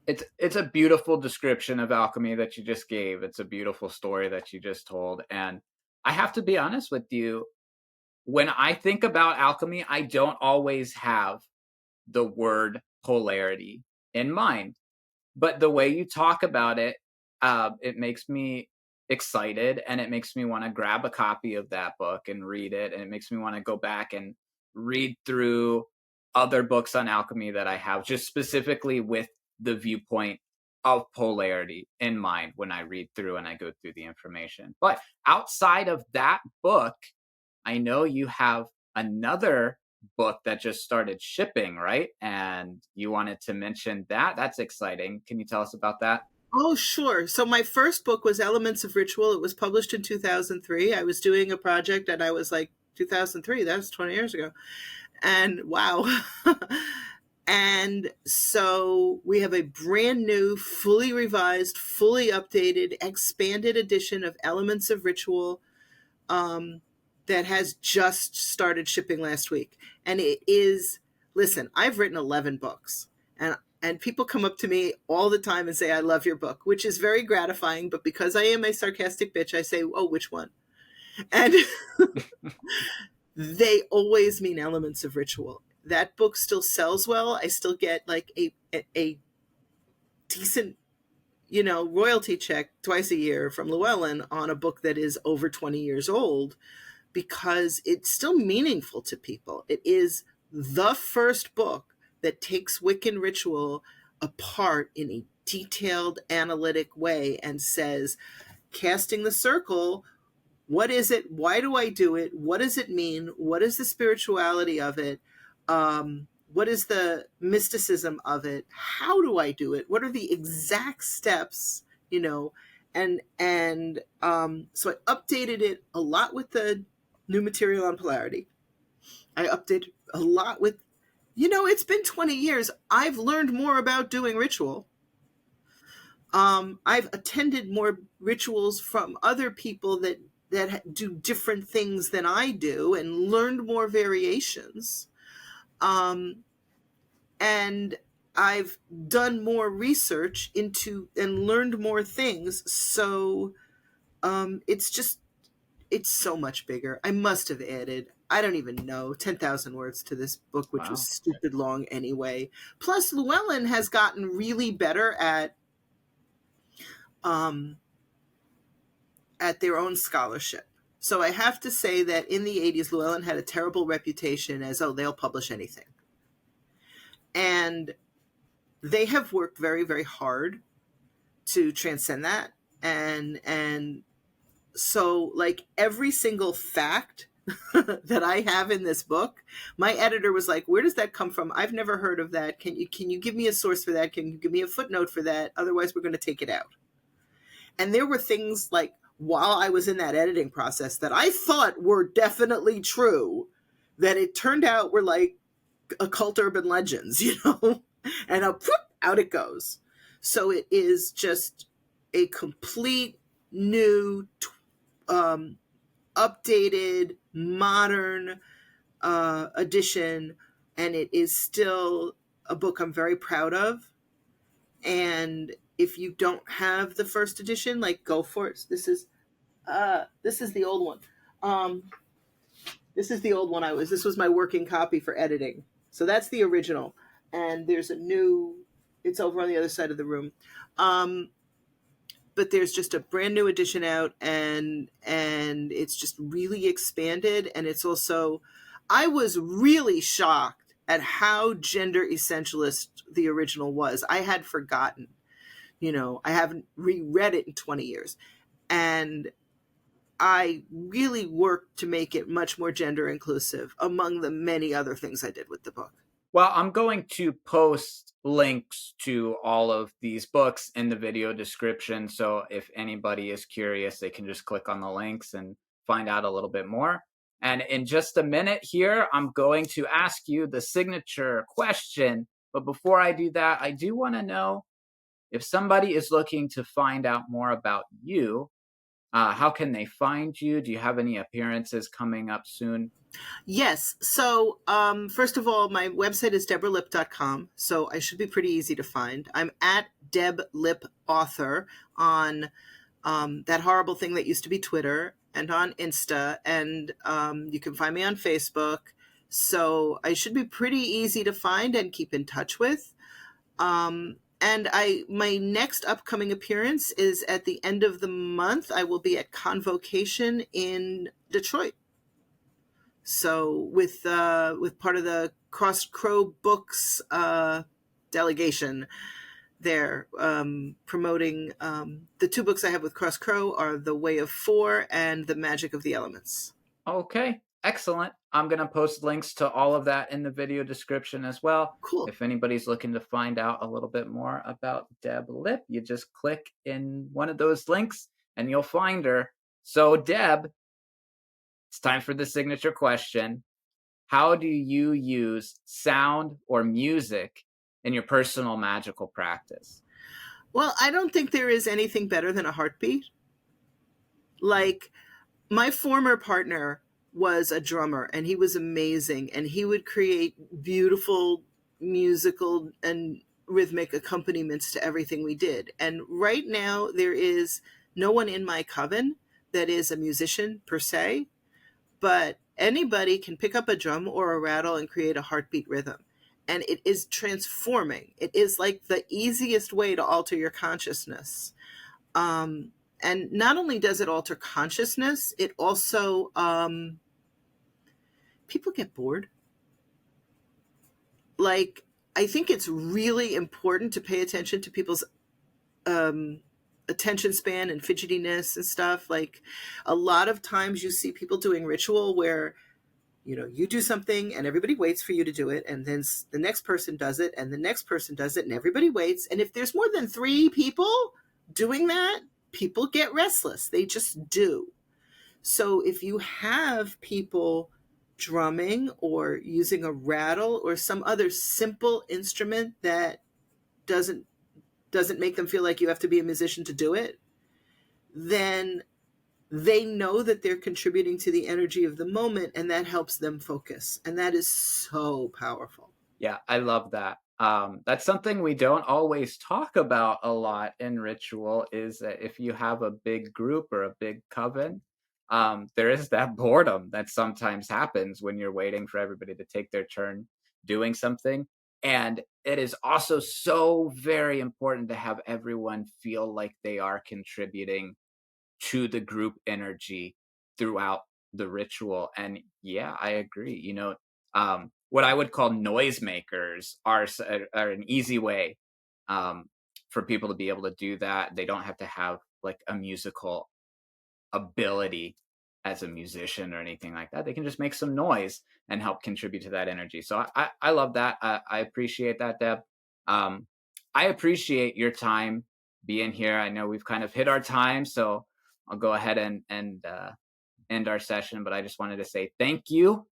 It's a beautiful description of alchemy that you just gave. It's a beautiful story that you just told. And I have to be honest with you, when I think about alchemy, I don't always have the word polarity in mind. But the way you talk about it, it makes me excited, and it makes me want to grab a copy of that book and read it. And it makes me want to go back and read through other books on alchemy that I have, just specifically with the viewpoint of polarity in mind when I read through and I go through the information. But outside of that book, I know you have another book that just started shipping, right? And you wanted to mention that. That's exciting. Can you tell us about that? Oh, sure. So my first book was Elements of Ritual. It was published in 2003. I was doing a project and I was like, 2003, that's 20 years ago. And wow. And so we have a brand new, fully revised, fully updated, expanded edition of Elements of Ritual that has just started shipping last week. And it is, listen, I've written 11 books, and people come up to me all the time and say, I love your book, which is very gratifying. But because I am a sarcastic bitch, I say, oh, which one? And they always mean Elements of Ritual. That book still sells well. I still get like a decent, royalty check twice a year from Llewellyn on a book that is over 20 years old, because it's still meaningful to people. It is the first book that takes Wiccan ritual apart in a detailed, analytic way and says, casting the circle, what is it? Why do I do it? What does it mean? What is the spirituality of it? What is the mysticism of it? How do I do it? What are the exact steps? So I updated it a lot with the new material on polarity. I updated a lot with, it's been 20 years. I've learned more about doing ritual. I've attended more rituals from other people that do different things than I do, and learned more variations. And I've done more research into and learned more things. So it's so much bigger. I must have added, I don't even know, 10,000 words to this book, which was stupid long anyway. Plus, Llewellyn has gotten really better at their own scholarship. So I have to say that in the 80s, Llewellyn had a terrible reputation as, they'll publish anything. And they have worked very, very hard to transcend that. And so, like, every single fact that I have in this book, my editor was like, where does that come from? I've never heard of that. Can you give me a source for that? Can you give me a footnote for that? Otherwise, we're going to take it out. And there were things like, while I was in that editing process, that I thought were definitely true, that it turned out were like occult urban legends, and out it goes. So it is just a complete new, updated, modern edition, and it is still a book I'm very proud of. And if you don't have the first edition, like, go for it. This is the old one. This is the old one this was my working copy for editing. So that's the original. And there's a new, it's over on the other side of the room. but there's just a brand new edition out, and it's just really expanded. And it's also, I was really shocked at how gender essentialist the original was. I had forgotten, I haven't reread it in 20 years. And I really worked to make it much more gender inclusive, among the many other things I did with the book. Well, I'm going to post links to all of these books in the video description. So if anybody is curious, they can just click on the links and find out a little bit more. And in just a minute here, I'm going to ask you the signature question. But before I do that, I do want to know, if somebody is looking to find out more about you, how can they find you? Do you have any appearances coming up soon? Yes. So, first of all, my website is deborahlipp.com. So I should be pretty easy to find. I'm at Deb Lipp Author on that horrible thing that used to be Twitter, and on Insta. And you can find me on Facebook. So I should be pretty easy to find and keep in touch with. And my next upcoming appearance is at the end of the month. I will be at Convocation in Detroit. So with part of the Cross Crow Books delegation there, promoting the two books I have with Cross Crow are The Way of Four and The Magick of the Elements. Okay, excellent. I'm going to post links to all of that in the video description as well. Cool. If anybody's looking to find out a little bit more about Deb Lipp, you just click in one of those links and you'll find her. So Deb, it's time for the signature question. How do you use sound or music in your personal magical practice? Well, I don't think there is anything better than a heartbeat. Like, my former partner was a drummer, and he was amazing, and he would create beautiful musical and rhythmic accompaniments to everything we did. And right now, there is no one in my coven that is a musician per se, but anybody can pick up a drum or a rattle and create a heartbeat rhythm. And it is transforming. It is like the easiest way to alter your consciousness. And not only does it alter consciousness, it also, people get bored. Like, I think it's really important to pay attention to people's attention span and fidgetiness and stuff. Like, a lot of times you see people doing ritual where, you do something and everybody waits for you to do it, and then the next person does it, and the next person does it, and everybody waits. And if there's more than 3 people doing that, people get restless. They just do. So if you have people drumming or using a rattle or some other simple instrument that doesn't make them feel like you have to be a musician to do it, then they know that they're contributing to the energy of the moment, and that helps them focus. And that is so powerful. Yeah, I love that. That's something we don't always talk about a lot in ritual, is that if you have a big group or a big coven, there is that boredom that sometimes happens when you're waiting for everybody to take their turn doing something. And it is also so very important to have everyone feel like they are contributing to the group energy throughout the ritual. And yeah, I agree. What I would call noisemakers are an easy way for people to be able to do that. They don't have to have like a musical ability as a musician or anything like that. They can just make some noise and help contribute to that energy. So I love that. I appreciate that, Deb. I appreciate your time being here. I know we've kind of hit our time, so I'll go ahead and end our session, but I just wanted to say thank you,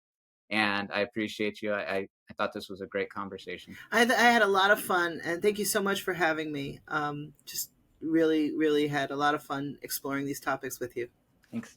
and I appreciate you. I thought this was a great conversation. I had a lot of fun, and thank you so much for having me. Just really, really had a lot of fun exploring these topics with you. Thanks.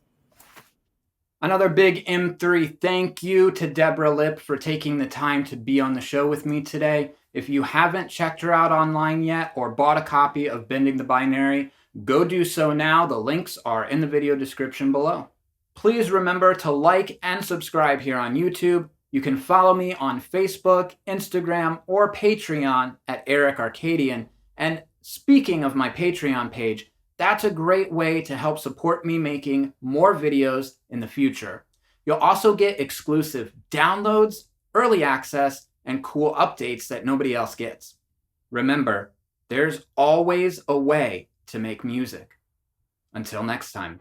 Another big M3 thank you to Deborah Lipp for taking the time to be on the show with me today. If you haven't checked her out online yet or bought a copy of Bending the Binary, go do so now. The links are in the video description below. Please remember to like and subscribe here on YouTube. You can follow me on Facebook, Instagram, or Patreon at Eric Arcadian. And speaking of my Patreon page, That's a great way to help support me making more videos in the future. You'll also get exclusive downloads, early access, and cool updates that nobody else gets. Remember, there's always a way to make music. Until next time.